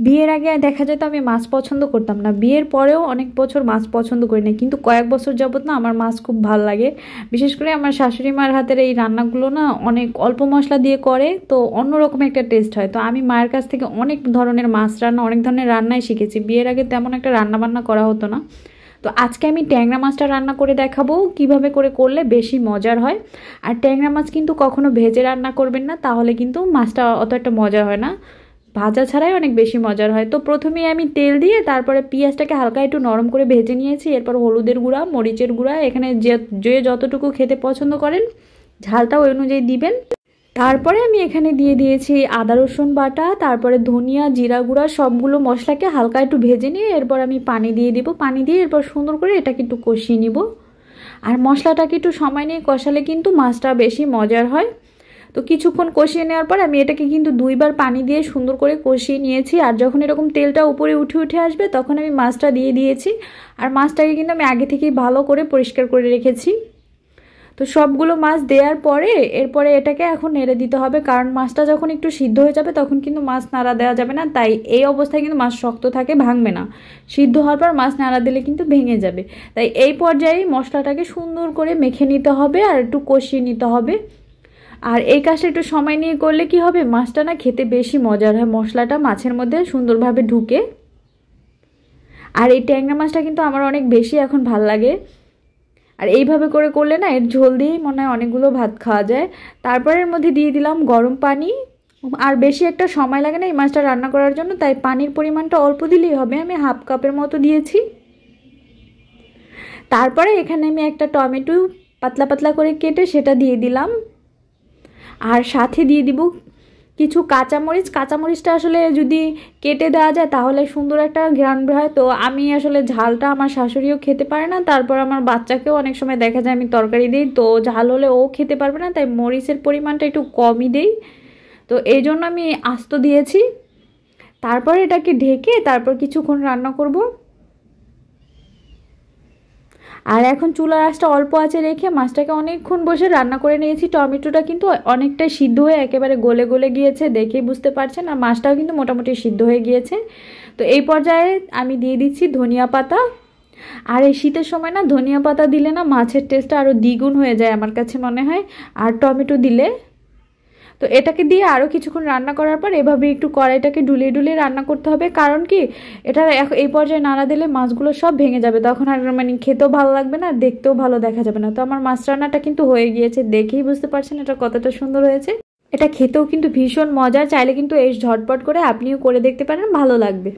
বিয়ের আগে দেখা যেত আমি মাছ পছন্দ করতাম না, বিয়ের পরেও অনেক বছর মাছ পছন্দ করি না, কিন্তু কয়েক বছর যাবত না আমার মাছ খুব ভালো লাগে। বিশেষ করে আমার শাশুড়ি মার হাতের এই রান্নাগুলো না অনেক অল্প মশলা দিয়ে করে, তো অন্যরকম একটা টেস্ট হয়। তো আমি মায়ের কাছ থেকে অনেক ধরনের মাছ রান্না, অনেক ধরনের রান্নাই শিখেছি। বিয়ের আগে তেমন একটা রান্না বান্না করা হতো না। তো আজকে আমি ট্যাংরা মাছটা রান্না করে দেখাবো কিভাবে করে করলে বেশি মজার হয়। আর ট্যাংরা মাছ কিন্তু কখনো ভেজে রান্না করবেন না, তাহলে কিন্তু মাছটা অত একটা মজা হয় না, ভাজা ছাড়াই অনেক বেশি মজার হয়। তো প্রথমেই আমি তেল দিয়ে তারপরে পেঁয়াজটাকে হালকা একটু নরম করে ভেজে নিয়েছি। এরপর হলুদের গুঁড়া, মরিচের গুঁড়া, এখানে যে যতটুকু খেতে পছন্দ করেন ঝালটা ওই অনুযায়ী দিবেন। তারপরে আমি এখানে দিয়ে দিয়েছি আদা রসুন বাটা, তারপরে ধনিয়া জিরা গুঁড়া, সবগুলো মশলাকে হালকা একটু ভেজে নিয়ে এরপর আমি পানি দিয়ে দিব। পানি দিয়ে এরপর সুন্দর করে এটাকে একটু কষিয়ে নিব। আর মশলাটাকে একটু সময় নিয়ে কষালে কিন্তু মাছটা বেশি মজার হয়। তো কিছুক্ষণ কষিয়ে নেওয়ার পর আমি এটাকে কিন্তু 2বার পানি দিয়ে সুন্দর করে কষিয়ে নিয়েছি। আর যখন এরকম তেলটা উপরে উঠে উঠে আসবে তখন আমি মাছটা দিয়ে দিয়েছি। আর মাছটাকে কিন্তু আমি আগে থেকেই ভালো করে পরিষ্কার করে রেখেছি। তো সবগুলো মাছ দেওয়ার পরে এরপরে এটাকে এখন নেড়ে দিতে হবে, কারণ মাছটা যখন একটু সিদ্ধ হয়ে যাবে তখন কিন্তু মাছ নাড়া দেওয়া যাবে না। তাই এই অবস্থায় কিন্তু মাছ শক্ত থাকে, ভাঙবে না। সিদ্ধ হওয়ার পর মাছ নাড়া দিলে কিন্তু ভেঙে যাবে। তাই এই পর্যায়ে মশলাটাকে সুন্দর করে মেখে নিতে হবে আর একটু কষিয়ে নিতে হবে। আর এই কাজটা একটু সময় নিয়ে করলে কি হবে, মাছটা না খেতে বেশি মজার হয়, মশলাটা মাছের মধ্যে সুন্দরভাবে ঢুকে। আর এই ট্যাংরা মাছটা কিন্তু আমার অনেক বেশি এখন ভাল লাগে। আর এইভাবে করে করলে না এর ঝোল দিয়েই মনে হয় অনেকগুলো ভাত খাওয়া যায়। তারপর এর মধ্যে দিয়ে দিলাম গরম পানি। আর বেশি একটা সময় লাগে না এই মাছটা রান্না করার জন্য, তাই পানির পরিমাণটা অল্প দিলেই হবে। আমি হাফ কাপের মতো দিয়েছি। তারপরে এখানে আমি একটা টমেটো পাতলা পাতলা করে কেটে সেটা দিয়ে দিলাম। আর সাথে দিয়ে দিব কিছু কাঁচামরিচ। কাঁচামরিচটা আসলে যদি কেটে দেওয়া যায় তাহলে সুন্দর একটা ঘ্রাণ হয়। তো আমি আসলে ঝালটা, আমার শাশুড়িও খেতে পারে না, তারপর আমার বাচ্চাকেও অনেক সময় দেখা যায় আমি তরকারি দিই, তো ঝাল হলে ও খেতে পারবে না, তাই মরিচের পরিমাণটা একটু কমই দেই। তো এই জন্য আমি আস্ত দিয়েছি। তারপর এটাকে ঢেকে তারপর কিছুক্ষণ রান্না করব। আর এখন চুলার আঁচটা অল্প আঁচে রেখে মাছটাকে অনেকক্ষণ বসে রান্না করে নিয়েছি। টমেটোটা কিন্তু অনেকটাই সিদ্ধ হয়ে একেবারে গলে গলে গিয়েছে, দেখেই বুঝতে পারছেন। আর মাছটাও কিন্তু মোটামুটি সিদ্ধ হয়ে গিয়েছে। তো এই পর্যায়ে আমি দিয়ে দিচ্ছি ধনিয়া পাতা। আর এই শীতের সময় না ধনিয়া পাতা দিলে না মাছের টেস্টটা আরও দ্বিগুণ হয়ে যায় আমার কাছে মনে হয়। আর টমেটো দিলে, তো এটাকে দিয়ে আরও কিছুক্ষণ রান্না করার পর এভাবে একটু কড়াইটাকে ডুলিয়ে ডুলিয়ে রান্না করতে হবে, কারণ কি এটা এই পর্যায়ে নাড়া দিলে মাছগুলো সব ভেঙে যাবে, তখন আর মানে খেতেও ভালো লাগবে না, দেখতেও ভালো দেখা যাবে না। তো আমার মাছ রান্নাটা কিন্তু হয়ে গিয়েছে, দেখেই বুঝতে পারছেন এটা কতটা সুন্দর হয়েছে। এটা খেতেও কিন্তু ভীষণ মজার, চাইলে কিন্তু এই ঝটপট করে আপনিও করে দেখতে পারেন, ভালো লাগবে।